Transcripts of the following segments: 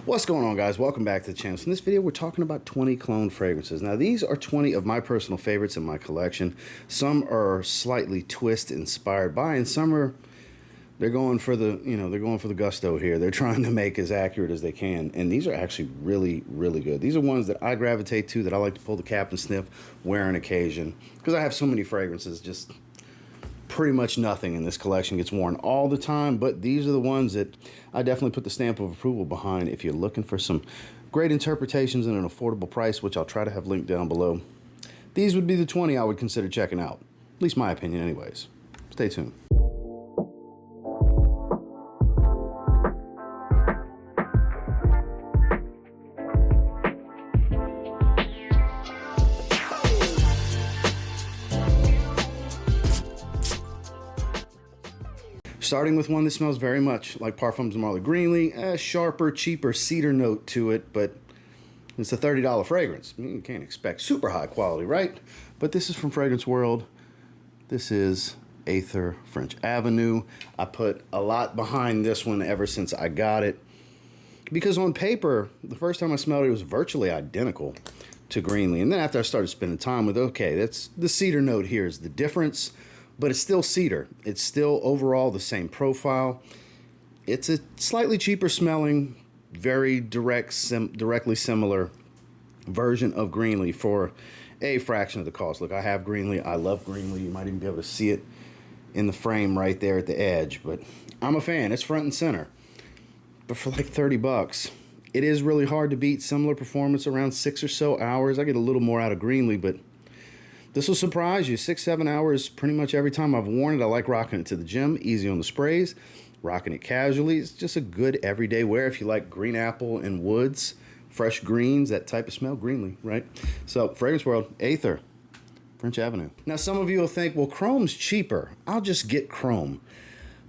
What's going on, guys? Welcome back to the channel. So in this video we're talking about 20 cologne fragrances. Now these are 20 of my personal favorites in my collection. Some are slightly twist inspired by, and some are they're going for the gusto here. They're trying to make as accurate as they can, and these are actually really good. These are ones that I gravitate to, that I like to pull the cap and sniff, wear on occasion, because I have so many fragrances. Just pretty much nothing in this collection gets worn all the time, but these are the ones that I definitely put the stamp of approval behind if you're looking for some great interpretations at an affordable price, which I'll try to have linked down below. These would be the 20 I would consider checking out, at least my opinion anyways. Stay tuned. Starting with one that smells very much like Parfum's Marley Greenlee, a sharper, cheaper cedar note to it, but it's a $30 fragrance. You can't expect super high quality, right? But this is from Fragrance World. This is Aether French Avenue. I put a lot behind this one ever since I got it, because on paper, the first time I smelled it, it was virtually identical to Greenlee. And then after I started spending time with, okay, that's the cedar note here is the difference. But it's still cedar. It's still overall the same profile. It's a slightly cheaper smelling, very directly similar version of Greenlee for a fraction of the cost. Look, I have Greenlee. I love Greenlee. You might even be able to see it in the frame right there at the edge. But I'm a fan. It's front and center. But for like 30 bucks, it is really hard to beat similar performance around 6 or so hours. I get a little more out of Greenlee, but this will surprise you. 6-7 hours pretty much every time I've worn it. I like rocking it to the gym, easy on the sprays, rocking it casually. It's just a good everyday wear if you like green apple and woods, fresh greens, that type of smell. Greenlee, right? So Fragrance World, Aether, French Avenue. Now some of you will think, well, chrome's cheaper. I'll just get chrome.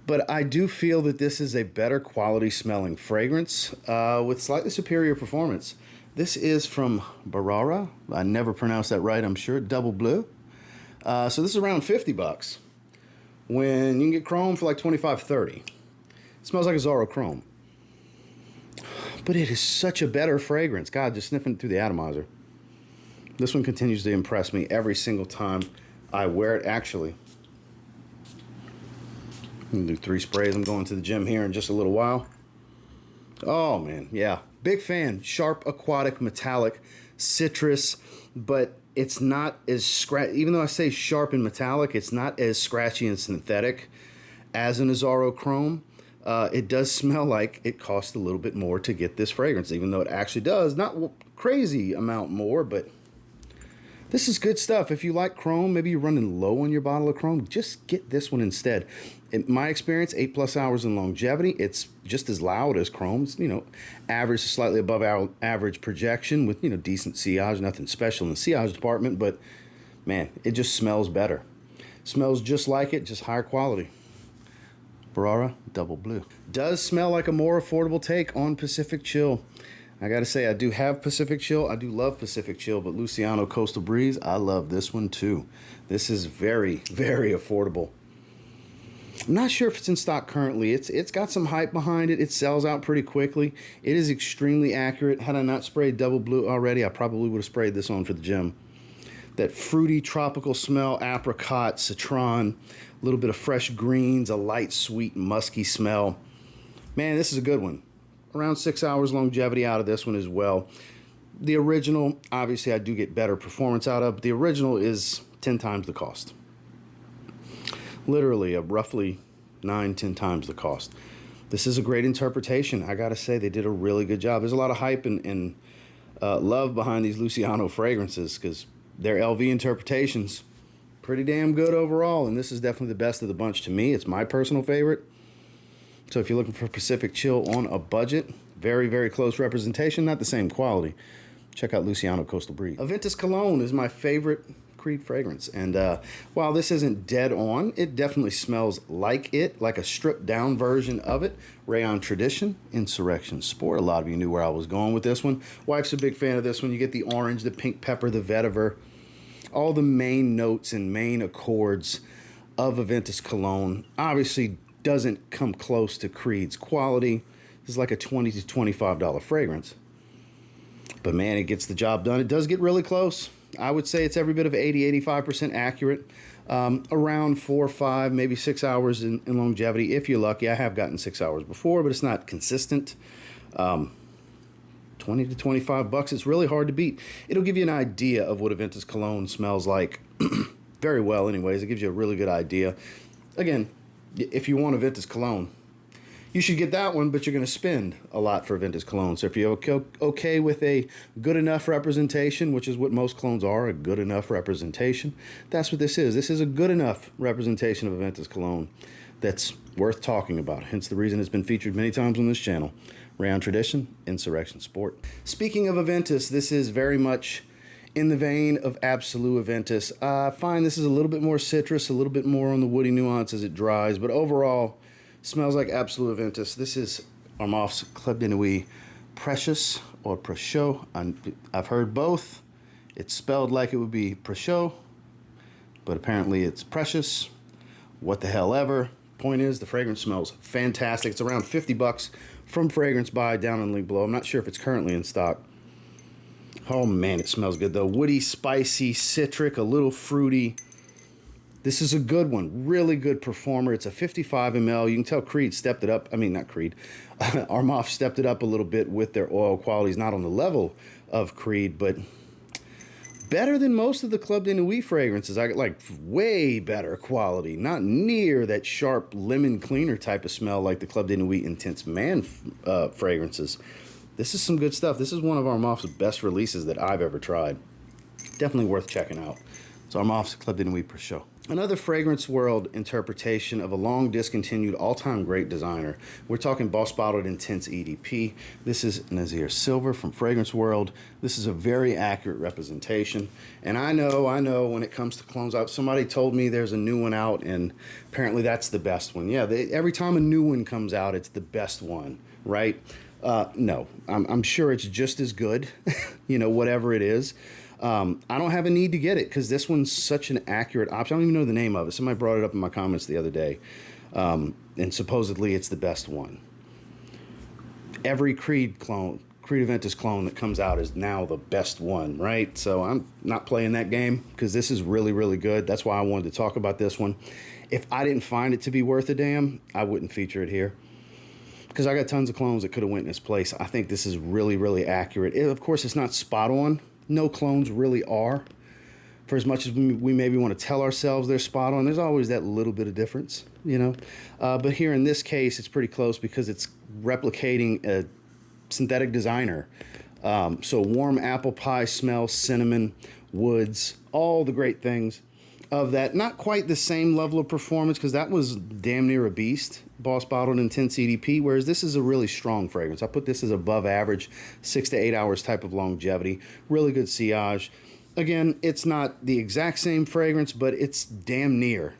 But I do feel that this is a better quality smelling fragrance with slightly superior performance. This is from Bharara. I never pronounced that right, I'm sure. Double Bleu. So this is around 50 bucks. When you can get chrome for like 25, 30. It smells like a Zorro chrome. But it is such a better fragrance. God, just sniffing it through the atomizer. This one continues to impress me every single time I wear it. Actually, I'm gonna do 3 sprays. I'm going to the gym here in just a little while. Oh man, yeah. Big fan. Sharp, aquatic, metallic, citrus, but it's not as even though I say sharp and metallic, it's not as scratchy and synthetic as an Azzurro Chrome. It does smell like it costs a little bit more to get this fragrance, even though it actually does. Not crazy amount more, but this is good stuff. If you like chrome, maybe you're running low on your bottle of chrome, just get this one instead. In my experience, 8+ hours in longevity, it's just as loud as chrome. It's, average to slightly above our average projection with, decent sillage, nothing special in the sillage department, but man, it just smells better. Smells just like it, just higher quality. Bharara Double Bleu. Does smell like a more affordable take on Pacific Chill. I gotta say, I do have Pacific Chill. I do love Pacific Chill, but Lucianno Coastal Breeze, I love this one too. This is very affordable. I'm not sure if it's in stock currently. It's got some hype behind it. It sells out pretty quickly. It is extremely accurate. Had I not sprayed Double Bleu already, I probably would have sprayed this on for the gym. That fruity tropical smell, apricot, citron, a little bit of fresh greens, a light, sweet, musky smell. Man, this is a good one. Around 6 hours longevity out of this one as well. The original, obviously I do get better performance out of, but the original is 10 times the cost. Literally roughly 9-10 times the cost. This is a great interpretation. I gotta say, they did a really good job. There's a lot of hype and love behind these Lucianno fragrances because their LV interpretations pretty damn good overall, and this is definitely the best of the bunch to me. It's my personal favorite. So if you're looking for Pacific Chill on a budget, very close representation, not the same quality, check out Lucianno Coastal Breeze. Aventus Cologne is my favorite Creed fragrance, and while this isn't dead on, it definitely smells like it, like a stripped down version of it. Reyane Tradition, Insurrection Sport. A lot of you knew where I was going with this one. Wife's a big fan of this one. You get the orange, the pink pepper, the vetiver, all the main notes and main accords of Aventus Cologne. Obviously doesn't come close to Creed's quality. This is like a $20 to $25 fragrance. But man, it gets the job done. It does get really close. I would say it's every bit of 80-85% accurate. Around 4 or 5, maybe 6 hours in longevity, if you're lucky. I have gotten 6 hours before, but it's not consistent. 20 to 25 bucks. It's really hard to beat. It'll give you an idea of what a Ventus cologne smells like very well anyways. It gives you a really good idea. Again, if you want a Ventus cologne, you should get that one, but you're going to spend a lot for a Ventus cologne. So if you're okay with a good enough representation, which is what most clones are, a good enough representation, that's what this is. This is a good enough representation of a Ventus cologne that's worth talking about. Hence the reason it's been featured many times on this channel. Reyane Tradition, Insurrection Sport. Speaking of Aventus, this is very much in the vein of Absolute Aventus. I find this is a little bit more citrus, a little bit more on the woody nuance as it dries, but overall, smells like Absolute Aventus. This is Armaf's Club de Nuit Precious or Precieux. I've heard both. It's spelled like it would be Precieux, but apparently it's Precious. What the hell ever. Point is, the fragrance smells fantastic. It's around 50 bucks from Fragrance Buy down in link below. I'm not sure if it's currently in stock. Oh man, it smells good though. Woody, spicy, citric, a little fruity. This is a good one. Really good performer. It's a 55 ml. You can tell Creed stepped it up. I mean, not Creed. Armaf stepped it up a little bit with their oil qualities. Not on the level of Creed, but better than most of the Club de Nuit fragrances. I got like way better quality. Not near that sharp lemon cleaner type of smell like the Club de Nuit Intense Man fragrances. This is some good stuff. This is one of Armaf's best releases that I've ever tried. Definitely worth checking out. It's Armaf's Club de Nuit Precieux. Another Fragrance World interpretation of a long discontinued all-time great designer. We're talking Boss Bottled Intense EDP. This is Nazih Silver from Fragrance World. This is a very accurate representation. And I know when it comes to clones out, somebody told me there's a new one out and apparently that's the best one. Yeah, every time a new one comes out, it's the best one, right? No, I'm sure it's just as good, you know, whatever it is. I don't have a need to get it because this one's such an accurate option. I don't even know the name of it. Somebody brought it up in my comments the other day. And supposedly it's the best one. Every Creed Aventus clone that comes out is now the best one, right? So I'm not playing that game because this is really, really good. That's why I wanted to talk about this one. If I didn't find it to be worth a damn, I wouldn't feature it here. Because I got tons of clones that could have went in its place. I think this is really, really accurate. Of course, it's not spot on. No clones really are. For as much as we maybe want to tell ourselves they're spot on, there's always that little bit of difference, you know. But here in this case, it's pretty close because it's replicating a synthetic designer. So warm apple pie smell, cinnamon, woods, all the great things of that. Not quite the same level of performance because that was damn near a beast, Boss Bottled Intense EDP, whereas this is a really strong fragrance. I put this as above average, 6 to 8 hours type of longevity. Really good sillage. Again, it's not the exact same fragrance, but it's damn near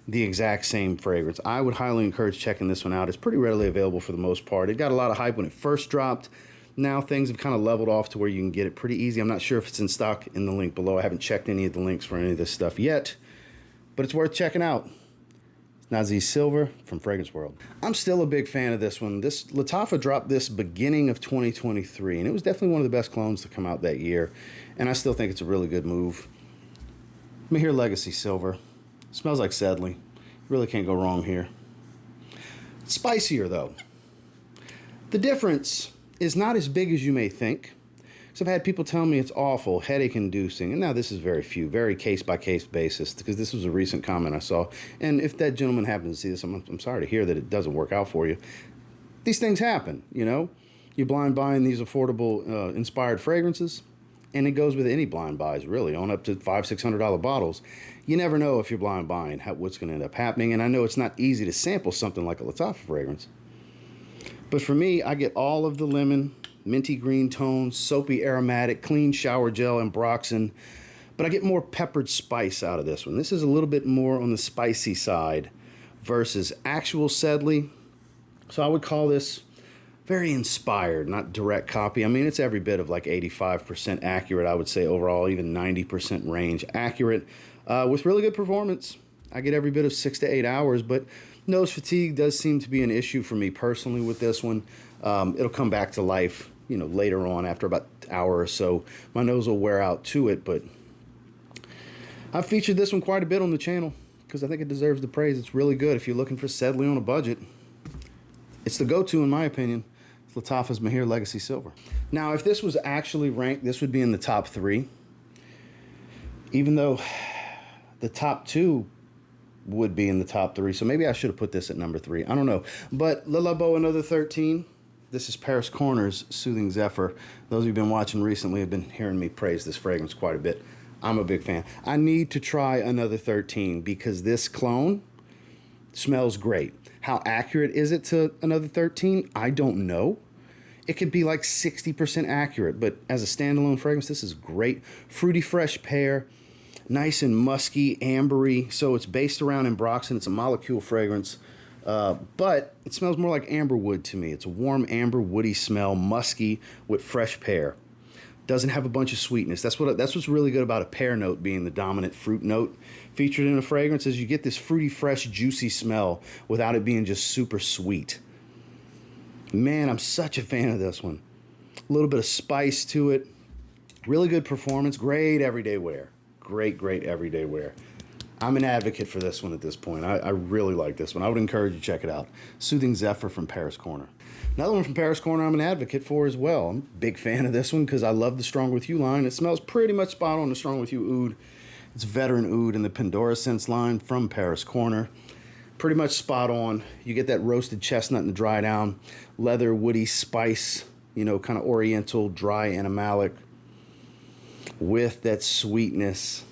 the exact same fragrance. I would highly encourage checking this one out. It's pretty readily available for the most part. It got a lot of hype when it first dropped. Now things have kind of leveled off to where you can get it pretty easy. I'm not sure if it's in stock in the link below. I haven't checked any of the links for any of this stuff yet, but it's worth checking out. Nazih Silver from Fragrance World. I'm still a big fan of this one. This Lattafa dropped this beginning of 2023, and it was definitely one of the best clones to come out that year, and I still think it's a really good move. Maahir Legacy Silver. Smells like Sedley. Really can't go wrong here. Spicier, though. The difference is not as big as you may think. So I've had people tell me it's awful, headache-inducing, and now this is very case-by-case basis, because this was a recent comment I saw. And if that gentleman happens to see this, I'm sorry to hear that it doesn't work out for you. These things happen, you know? You're blind buying these affordable, inspired fragrances, and it goes with any blind buys, really, on up to $500-600 bottles. You never know if you're blind buying what's going to end up happening, and I know it's not easy to sample something like a Lattafa fragrance. But for me, I get all of the lemon, minty green tones, soapy aromatic, clean shower gel, and broxin. But I get more peppered spice out of this one. This is a little bit more on the spicy side versus actual Sedley. So I would call this very inspired, not direct copy. I mean, it's every bit of like 85% accurate, I would say overall, even 90% range accurate with really good performance. I get every bit of 6 to 8 hours, but Nose fatigue does seem to be an issue for me personally with this one. It'll come back to life, you know, later on after about an hour or so. My nose will wear out to it, but I've featured this one quite a bit on the channel because I think it deserves the praise. It's really good if you're looking for settling on a budget. It's the go-to in my opinion. It's Lattafa's Maahir Legacy Silver. Now, if this was actually ranked, this would be in the top 3. Even though the top 2 would be in the top 3. So maybe I should have put this at number 3. I don't know. But Le Labo, another 13. This is Paris Corner's Soothing Zephyr. Those who've been watching recently have been hearing me praise this fragrance quite a bit. I'm a big fan. I need to try another 13 because this clone smells great. How accurate is it to another 13? I don't know. It could be like 60% accurate, but as a standalone fragrance, this is great. Fruity fresh pear, nice and musky, ambery. So it's based around ambroxan. It's a molecule fragrance, but it smells more like amber wood to me. It's a warm amber woody smell, musky with fresh pear. Doesn't have a bunch of sweetness. That's what's really good about a pear note being the dominant fruit note featured in a fragrance, is you get this fruity, fresh, juicy smell without it being just super sweet. Man, I'm such a fan of this one. A little bit of spice to it. Really good performance. Great everyday wear. Great everyday wear. I'm an advocate for this one at this point. I really like this one. I would encourage you to check it out. Soothing Zephyr from Paris Corner. Another one from Paris Corner I'm an advocate for as well. I'm a big fan of this one because I love the Strong With You line. It smells pretty much spot on the Strong With You oud. It's veteran oud in the Pendora scents line from Paris Corner. Pretty much spot on. You get that roasted chestnut in the dry down, leather, woody spice, you know, kind of oriental, dry animalic, with that sweetness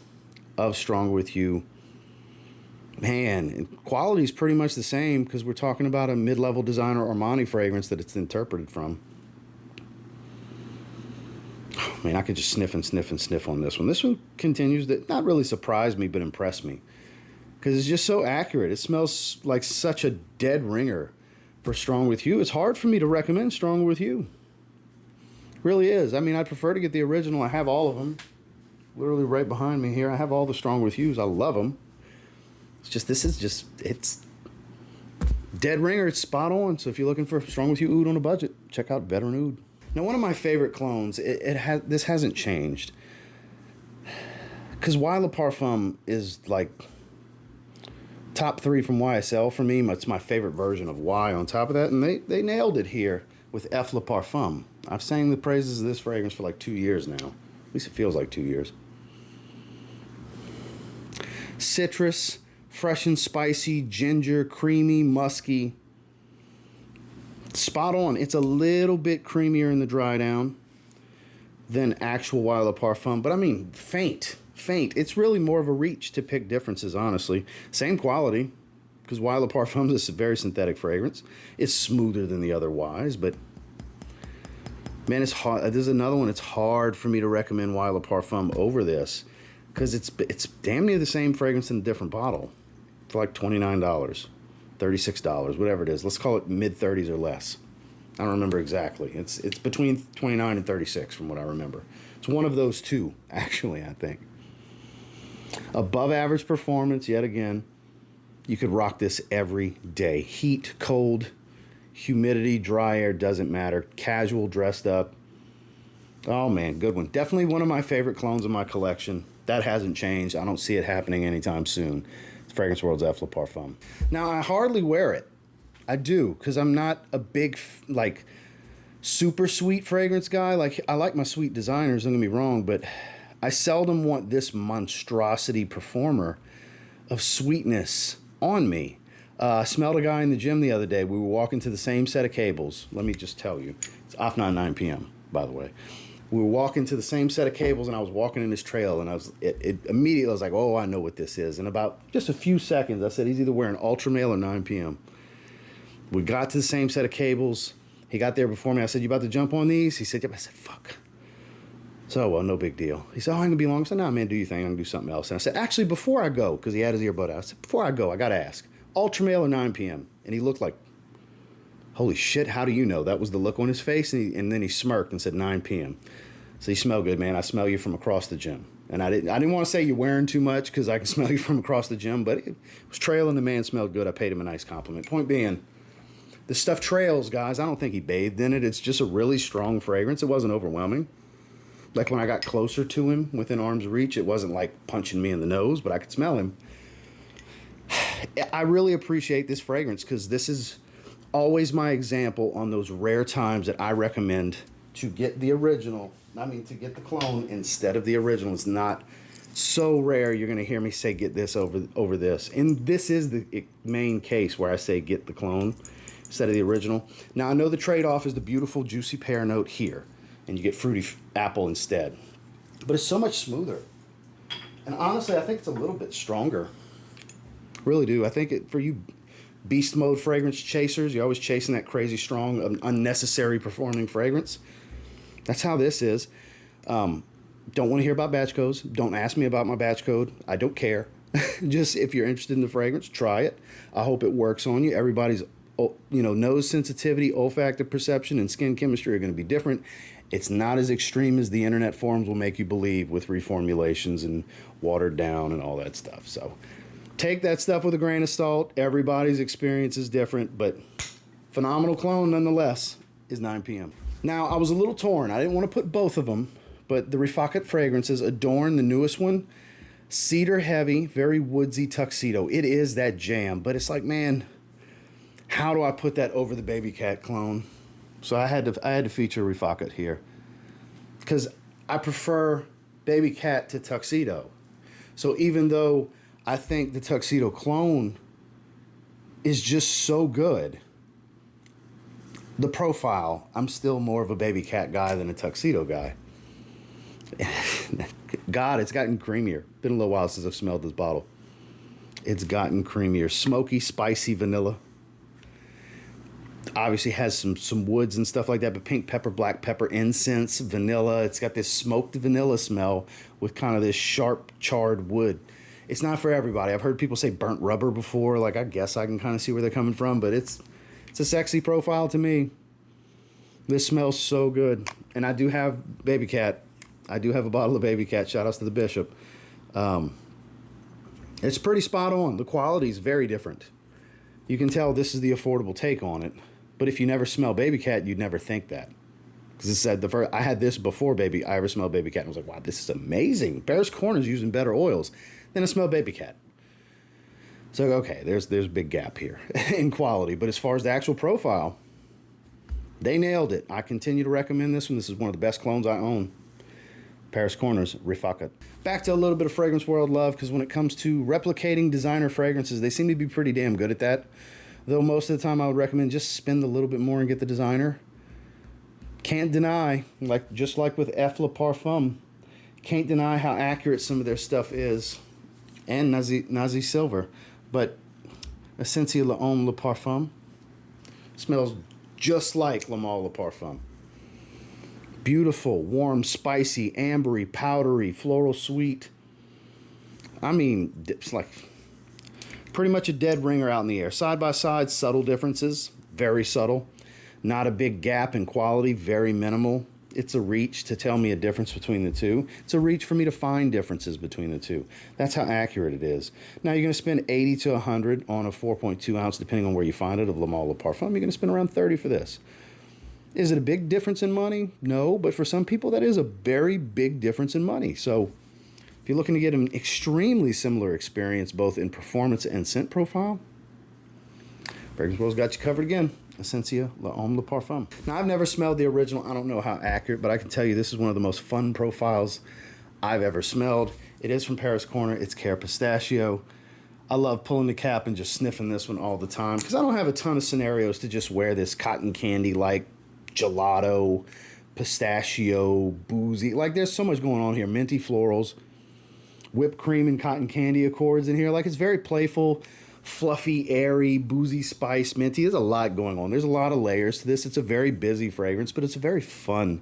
of Strong With You. Man, quality is pretty much the same because we're talking about a mid-level designer Armani fragrance that it's interpreted from. Oh, man, I could just sniff and sniff and sniff on this one. This one continues to not really surprise me, but impress me because it's just so accurate. It smells like such a dead ringer for Strong With You. It's hard for me to recommend Strong With You. It really is. I mean, I'd prefer to get the original. I have all of them. Literally right behind me here. I have all the Strong With Yous. I love them. It's just, it's dead ringer. It's spot on. So if you're looking for Strong With You oud on a budget, check out Veteran Oud. Now, one of my favorite clones, this hasn't changed. Because Why Le Parfum is like top 3 from YSL for me. It's my favorite version of Y on top of that. And they nailed it here with F Le Parfum. I've sang the praises of this fragrance for like 2 years now. At least it feels like 2 years. Citrus, fresh and spicy, ginger, creamy, musky. Spot on. It's a little bit creamier in the dry down than actual Why Le Parfum, but I mean faint. It's really more of a reach to pick differences, honestly. Same quality, because Why Le Parfum is a very synthetic fragrance. It's smoother than the other Ys, but man, it's hard. There's another one. It's hard for me to recommend Why Le Parfum over this because it's damn near the same fragrance in a different bottle for like $29, $36, whatever it is. Let's call it mid-30s or less. I don't remember exactly. It's between 29 and 36 from what I remember. It's one of those two, actually, I think. Above average performance, yet again. You could rock this every day. Heat, cold, humidity, dry air, doesn't matter. Casual, dressed up. Oh man, good one. Definitely one of my favorite clones in my collection. That hasn't changed. I don't see it happening anytime soon. It's Fragrance World's F Le Parfum. Now, I hardly wear it. I do, because I'm not a big, like, super sweet fragrance guy. Like, I like my sweet designers, don't get me wrong, but I seldom want this monstrosity performer of sweetness on me. I smelled a guy in the gym the other day. We were walking to the same set of cables. Let me just tell you. It's Afnan 9 p.m., by the way. We were walking to the same set of cables, and I was walking in this trail, and immediately I was like, oh, I know what this is. In about just a few seconds, I said, he's either wearing Ultra Male or 9 p.m. We got to the same set of cables. He got there before me. I said, you about to jump on these? He said, yep. I said, fuck. So, well, no big deal. He said, oh, I ain't gonna be long. I said, nah, man, do your thing. I'm gonna do something else. And I said, actually, before I go, because he had his earbud out, I said, before I go, I gotta ask, Ultra Male or 9 p.m.? And he looked like, holy shit, how do you know? That was the look on his face. And then he smirked and said 9 p.m. So you smell good, man. I smell you from across the gym. And I didn't want to say you're wearing too much because I can smell you from across the gym, but it was trailing. The man smelled good. I paid him a nice compliment. Point being, the stuff trails, guys. I don't think he bathed in it. It's just a really strong fragrance. It wasn't overwhelming. Like when I got closer to him within arm's reach, it wasn't like punching me in the nose, but I could smell him. I really appreciate this fragrance because this is always my example on those rare times that I recommend to get the original. I mean, to get the clone instead of the original. It's not so rare you're going to hear me say get this over this. And this is the main case where I say get the clone instead of the original. Now, I know the trade-off is the beautiful juicy pear note here, and you get fruity apple instead. But it's so much smoother. And honestly, I think it's a little bit stronger. Really do. I think for you beast mode fragrance chasers, you're always chasing that crazy strong, unnecessary performing fragrance. That's how this is. Don't want to hear about batch codes. Don't ask me about my batch code. I don't care. Just if you're interested in the fragrance, try it. I hope it works on you. Everybody's nose sensitivity, olfactive perception, and skin chemistry are going to be different. It's not as extreme as the internet forums will make you believe with reformulations and watered down and all that stuff. So take that stuff with a grain of salt. Everybody's experience is different, but phenomenal clone nonetheless is 9 p.m. Now, I was a little torn. I didn't want to put both of them, but the Rifaaqat fragrances, Adorn, the newest one, cedar heavy, very woodsy tuxedo. It is that jam, but it's like, man, how do I put that over the Baby Cat clone? So I had to feature Rifaaqat here because I prefer Baby Cat to tuxedo. So even though I think the tuxedo clone is just so good, the profile, I'm still more of a Baby Cat guy than a tuxedo guy. God, it's gotten creamier. Been a little while since I've smelled this bottle. It's gotten creamier. Smoky, spicy vanilla. Obviously has some woods and stuff like that, but pink pepper, black pepper, incense, vanilla. It's got this smoked vanilla smell with kind of this sharp, charred wood. It's not for everybody. I've heard people say burnt rubber before. Like, I guess I can kind of see where they're coming from, but it's a sexy profile to me. This smells so good. And I do have Baby Cat. I do have a bottle of Baby Cat. Shout outs to the Bishop. It's pretty spot on. The quality is very different. You can tell this is the affordable take on it. But if you never smell Baby Cat, you'd never think that. Because I had this before I ever smelled Baby Cat. And I was like, wow, this is amazing. Paris Corner's using better oils. Then I smelled Baby Cat. So, okay, there's a big gap here in quality. But as far as the actual profile, they nailed it. I continue to recommend this one. This is one of the best clones I own. Paris Corner's Rifaaqat. Back to a little bit of Fragrance World love, because when it comes to replicating designer fragrances, they seem to be pretty damn good at that. Though most of the time I would recommend just spend a little bit more and get the designer. Can't deny, just like with F. Parfum, can't deny how accurate some of their stuff is. And Nazih Silver. But Essencia Homme Parfum smells just like Le Parfum. Beautiful, warm, spicy, ambery, powdery, floral sweet. I mean, it's like pretty much a dead ringer out in the air. Side by side, subtle differences, very subtle. Not a big gap in quality, very minimal. It's a reach to tell me a difference between the two. It's a reach for me to find differences between the two. That's how accurate it is. Now, you're going to spend 80 to 100 on a 4.2 ounce, depending on where you find it, of Le Parfum. You're going to spend around 30 for this. Is it a big difference in money? No, but for some people, that is a very big difference in money. So if you're looking to get an extremely similar experience, both in performance and scent profile, Fragrance World's got you covered again. Essencia Homme Parfum. Now, I've never smelled the original. I don't know how accurate, but I can tell you this is one of the most fun profiles I've ever smelled. It is from Paris Corner. It's Khair Pistachio. I love pulling the cap and just sniffing this one all the time because I don't have a ton of scenarios to just wear this cotton candy-like gelato, pistachio, boozy. Like, there's so much going on here. Minty florals, whipped cream and cotton candy accords in here. Like, it's very playful, fluffy, airy, boozy spice, minty. There's a lot going on. There's a lot of layers to this. It's a very busy fragrance, but it's a very fun,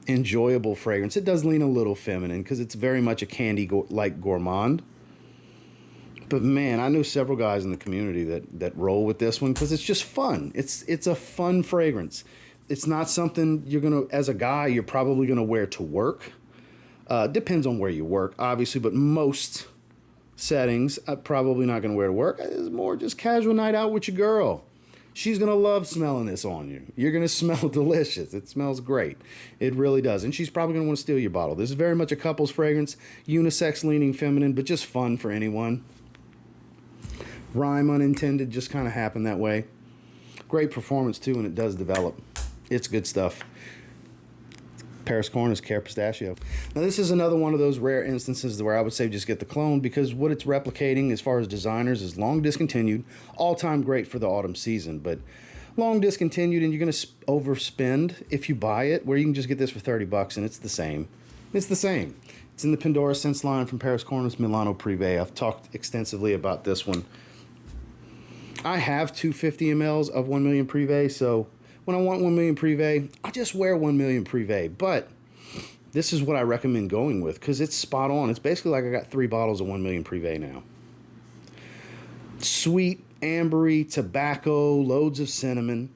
enjoyable fragrance. It does lean a little feminine because it's very much a candy-like gourmand. But man, I know several guys in the community that roll with this one because it's just fun. It's a fun fragrance. It's not something you're going to, as a guy, you're probably going to wear to work. Depends on where you work, obviously, but most settings, I'm probably not going to wear to work. It's more just casual night out with your girl. She's going to love smelling this on you. You're going to smell delicious. It smells great. It really does. And she's probably going to want to steal your bottle. This is very much a couple's fragrance, unisex leaning feminine, but just fun for anyone. Rhyme unintended, just kind of happened that way. Great performance too, and it does develop. It's good stuff. Paris Corners, Khair Pistachio. Now this is another one of those rare instances where I would say just get the clone, because what it's replicating as far as designers is long discontinued, all-time great for the autumn season, but long discontinued, and you're going to overspend if you buy it, where you can just get this for 30 bucks and it's the same. It's the same. It's in the Pendora scents line from Paris Corners, Milano, Prive. I've talked extensively about this one. I have 250 mLs of 1 million Prive, so when I want 1 million Prive, I just wear 1 million Prive. But this is what I recommend going with, because it's spot on. It's basically like I got 3 bottles of 1 million Prive now. Sweet, ambery, tobacco, loads of cinnamon.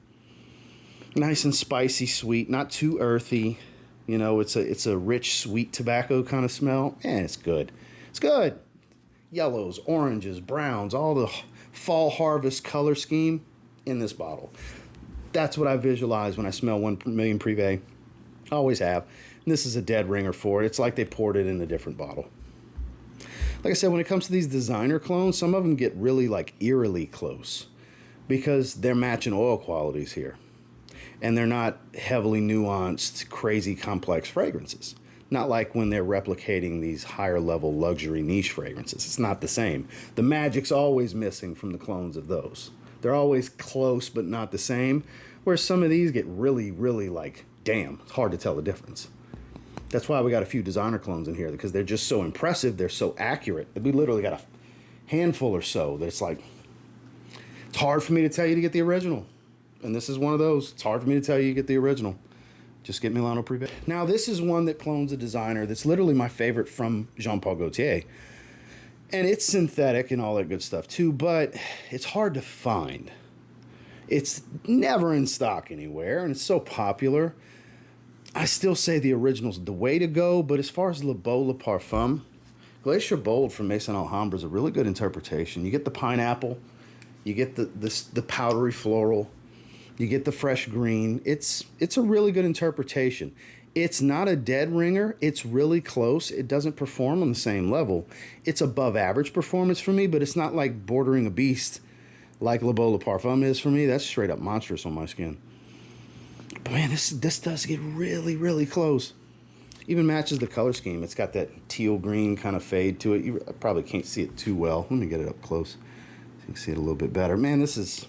Nice and spicy sweet, not too earthy. You know, it's a rich, sweet tobacco kind of smell. And it's good. It's good. Yellows, oranges, browns, all the fall harvest color scheme in this bottle. That's what I visualize when I smell 1 million Prive. Always have. And this is a dead ringer for it. It's like they poured it in a different bottle. Like I said, when it comes to these designer clones, some of them get really like eerily close because they're matching oil qualities here. And they're not heavily nuanced, crazy complex fragrances. Not like when they're replicating these higher level luxury niche fragrances. It's not the same. The magic's always missing from the clones of those. They're always close but not the same. Whereas some of these get really, really like, damn, it's hard to tell the difference. That's why we got a few designer clones in here, because they're just so impressive. They're so accurate. We literally got a handful or so that it's like, it's hard for me to tell you to get the original. And this is one of those. It's hard for me to tell you to get the original. Just get Milano Prive. Now, this is one that clones a designer that's literally my favorite from Jean Paul Gaultier. And it's synthetic and all that good stuff too, but it's hard to find. It's never in stock anywhere, and it's so popular. I still say the original's the way to go, but as far as Le Beau Le Parfum, Glacier Bold from Maison Alhambra is a really good interpretation. You get the pineapple, you get the powdery floral, you get the fresh green. It's a really good interpretation. It's not a dead ringer. It's really close. It doesn't perform on the same level. It's above average performance for me, but it's not like bordering a beast like Le Beau Le Parfum is for me. That's straight up monstrous on my skin. But man, this does get really, really close. Even matches the color scheme. It's got that teal green kind of fade to it. You probably can't see it too well. Let me get it up close so you can see it a little bit better. Man, this is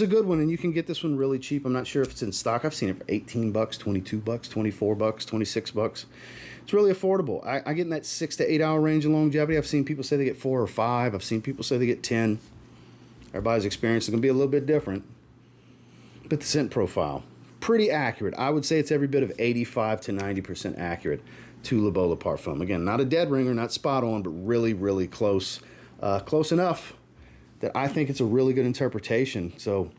a good one, and you can get this one really cheap. I'm not sure if it's in stock. I've seen it for 18 bucks, 22 bucks, 24 bucks, 26 bucks. It's really affordable. I get in that 6 to 8 hour range of longevity. I've seen people say they get 4 or 5. I've seen people say they get 10. Everybody's experience is going to be a little bit different. But the scent profile, pretty accurate. I would say it's every bit of 85 to 90% accurate to Le Beau Le Parfum. Again, not a dead ringer, not spot on, but really, really close. Close enough that I think it's a really good interpretation. So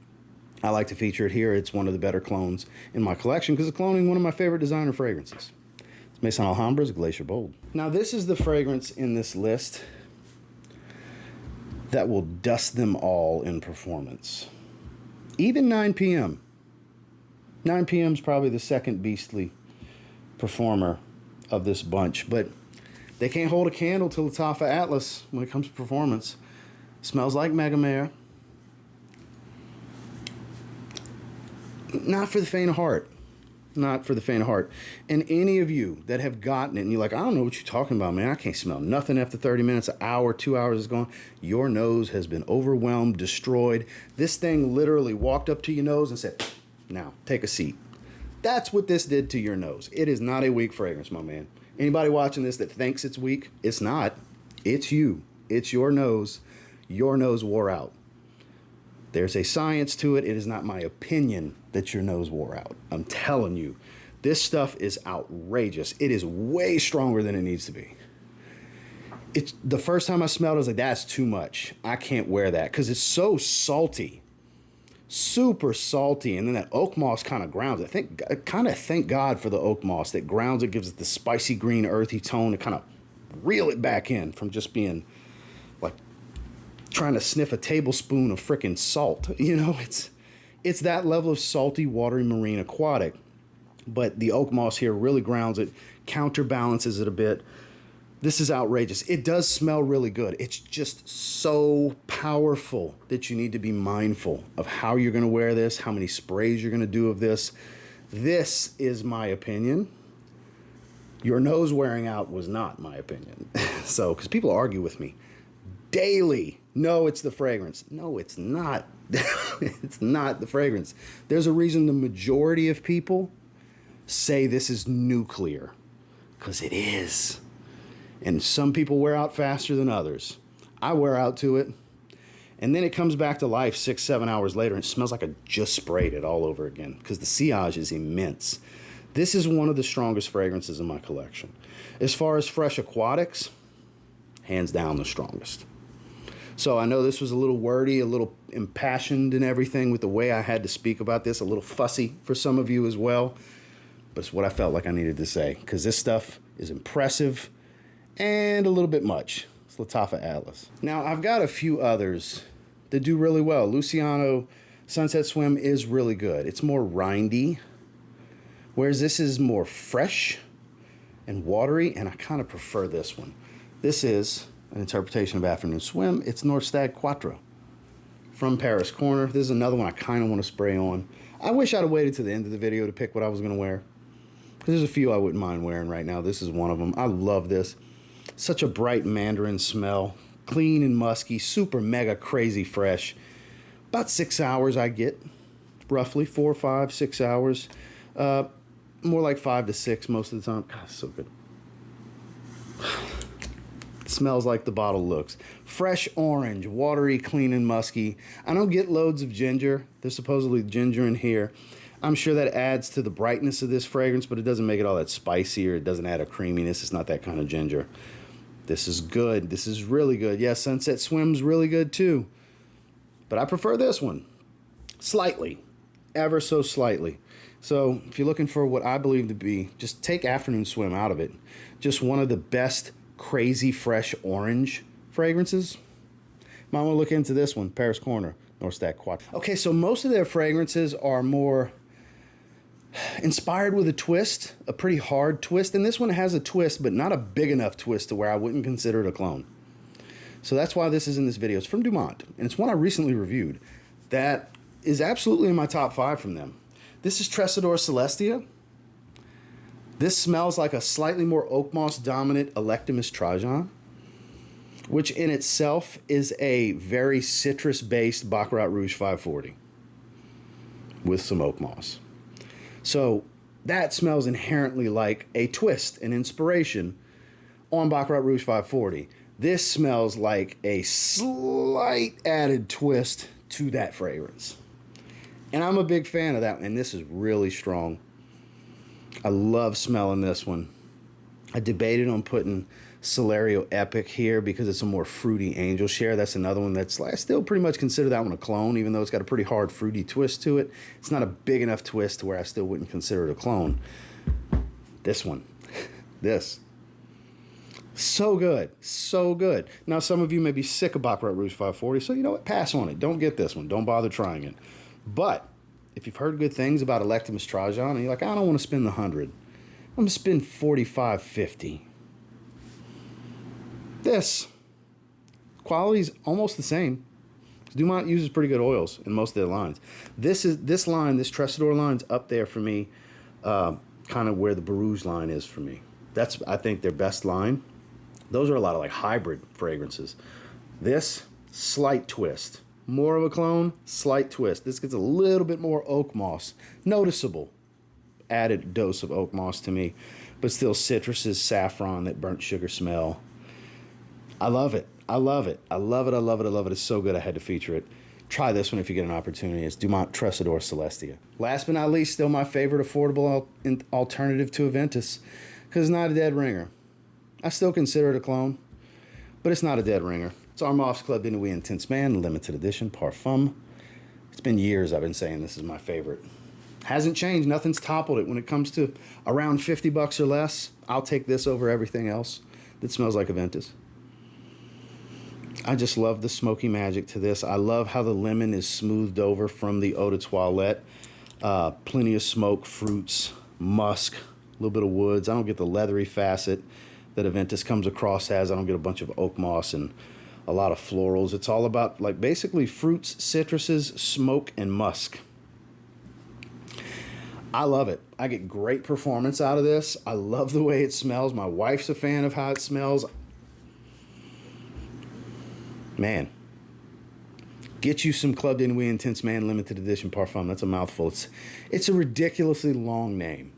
I like to feature it here. It's one of the better clones in my collection because it's cloning one of my favorite designer fragrances. It's Maison Alhambra's Glacier Bold. Now this is the fragrance in this list that will dust them all in performance. Even 9 p.m. 9 p.m. is probably the second beastly performer of this bunch, but they can't hold a candle to Lattafa Atlas when it comes to performance. Smells like Maahir. Not for the faint of heart. Not for the faint of heart. And any of you that have gotten it and you're like, I don't know what you're talking about, man. I can't smell nothing after 30 minutes, an hour, 2 hours is gone. Your nose has been overwhelmed, destroyed. This thing literally walked up to your nose and said, now, take a seat. That's what this did to your nose. It is not a weak fragrance, my man. Anybody watching this that thinks it's weak, it's not. It's you. It's your nose. Your nose wore out. There's a science to it. It is not my opinion that your nose wore out. I'm telling you, this stuff is outrageous. It is way stronger than it needs to be. It's the first time I smelled it, I was like, that's too much. I can't wear that because it's so salty. super salty, and then that oak moss kind of grounds it. Thank God for the oak moss that grounds it, gives it the spicy green earthy tone to kind of reel it back in from just being like trying to sniff a tablespoon of frickin' salt. You know, it's that level of salty, watery, marine, aquatic. But the oak moss here really grounds it, counterbalances it a bit. This is outrageous. It does smell really good. It's just so powerful that you need to be mindful of how you're going to wear this, how many sprays you're going to do of this. This is my opinion. Your nose wearing out was not my opinion. So, because people argue with me daily. No, it's the fragrance. No, it's not. It's not the fragrance. There's a reason the majority of people say this is nuclear, because it is. And some people wear out faster than others. I wear out to it, and then it comes back to life 6-7 hours later, and it smells like I just sprayed it all over again, because the sillage is immense. This is one of the strongest fragrances in my collection. As far as fresh aquatics, hands down the strongest. So I know this was a little wordy, a little impassioned and everything with the way I had to speak about this, a little fussy for some of you as well. But it's what I felt like I needed to say, because this stuff is impressive and a little bit much. It's Lattafa Atlas. Now, I've got a few others that do really well. Lucianno Sunset Swim is really good. It's more rindy, whereas this is more fresh and watery, and I kind of prefer this one. This is an interpretation of Afternoon Swim. It's Stag Quatre from Paris Corner. This is another one I kind of want to spray on. I wish I'd have waited to the end of the video to pick what I was going to wear, because there's a few I wouldn't mind wearing right now. This is one of them. I love this. Such a bright mandarin smell. Clean and musky. Super mega crazy fresh. About 6 hours I get. Roughly 4, 5, 6 hours. More like 5 to 6 most of the time. God, so good. Smells like the bottle looks. Fresh orange. Watery, clean, and musky. I don't get loads of ginger. There's supposedly ginger in here. I'm sure that adds to the brightness of this fragrance, but it doesn't make it all that spicy, or it doesn't add a creaminess. It's not that kind of ginger. This is good. This is really good. Yeah, Sunset Swim's really good too. But I prefer this one. Slightly. Ever so slightly. So if you're looking for what I believe to be, just take Afternoon Swim out of it. Just one of the best crazy fresh orange fragrances. Might want to look into this one, Paris Corner, Stag Quatre. Okay, so most of their fragrances are more inspired with a twist, a pretty hard twist. And this one has a twist, but not a big enough twist to where I wouldn't consider it a clone. So that's why this is in this video. It's from Dumont, and it's one I recently reviewed that is absolutely in my top 5 from them. This is Tresador Celestia. This smells like a slightly more oak moss dominant Electimus Trajan, which in itself is a very citrus-based Baccarat Rouge 540 with some oak moss. So that smells inherently like a twist, an inspiration on Baccarat Rouge 540. This smells like a slight added twist to that fragrance. And I'm a big fan of that, and this is really strong. I love smelling this one. I debated on putting Celerio Epic here because it's a more fruity angel share. That's another one that's, I still pretty much consider that one a clone, even though it's got a pretty hard fruity twist to it. It's not a big enough twist to where I still wouldn't consider it a clone. This one. This. So good. So good. Now, some of you may be sick of Baccarat Rouge 540, so you know what? Pass on it. Don't get this one. Don't bother trying it. But if you've heard good things about Electimus Trajan and you're like, I don't want to spend the 100. I'm going to spend 45, 50. This quality's almost the same. Dumont uses pretty good oils in most of their lines. This Tresador line's up there for me, kind of where the Barouge line is for me. That's, I think, their best line. Those are a lot of like hybrid fragrances. This, slight twist. More of a clone, slight twist. This gets a little bit more oak moss. Noticeable added dose of oak moss to me, but still citruses, saffron, that burnt sugar smell. I love it. I love it. I love it. I love it. I love it. It's so good I had to feature it. Try this one if you get an opportunity. It's Dumont Tresador Celestia. Last but not least, still my favorite affordable alternative to Aventus, because it's not a dead ringer. I still consider it a clone, but it's not a dead ringer. It's Armaf's Club de Nuit Intense Man, limited edition Parfum. It's been years I've been saying this is my favorite. Hasn't changed. Nothing's toppled it. When it comes to around 50 bucks or less, I'll take this over everything else that smells like Aventus. I just love the smoky magic to this. I love how the lemon is smoothed over from the eau de toilette. Plenty of smoke, fruits, musk, a little bit of woods. I don't get the leathery facet that Aventus comes across as. I don't get a bunch of oak moss and a lot of florals. It's all about like basically fruits, citruses, smoke, and musk. I love it. I get great performance out of this. I love the way it smells. My wife's a fan of how it smells. Man, get you some Club de Nuit Intense Man limited edition Parfum. That's a mouthful. It's a ridiculously long name.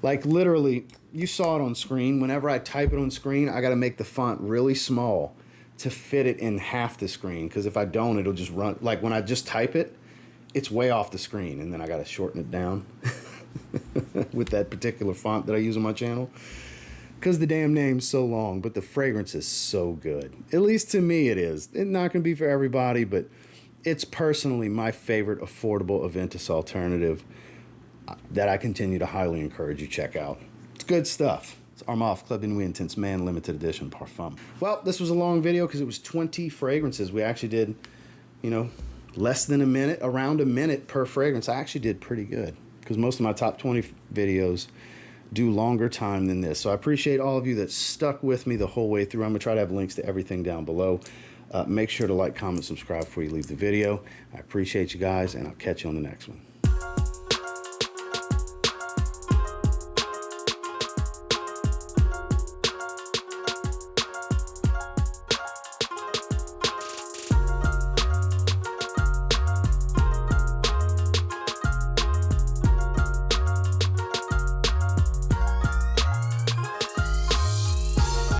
Like literally, you saw it on screen. Whenever I type it on screen, I got to make the font really small to fit it in half the screen. Because if I don't, it'll just run. Like when I just type it, it's way off the screen. And then I got to shorten it down with that particular font that I use on my channel. Because the damn name's so long, but the fragrance is so good. At least to me it is. It's not going to be for everybody, but it's personally my favorite affordable Aventus alternative that I continue to highly encourage you check out. It's good stuff. It's Armaf Club de Nuit Intense Man Limited Edition Parfum. Well, this was a long video because it was 20 fragrances. We actually did, you know, less than a minute, around a minute per fragrance. I actually did pretty good because most of my top 20 videos do longer time than this. So I appreciate all of you that stuck with me the whole way through. I'm going to try to have links to everything down below. Make sure to like, comment, subscribe before you leave the video. I appreciate you guys, and I'll catch you on the next one.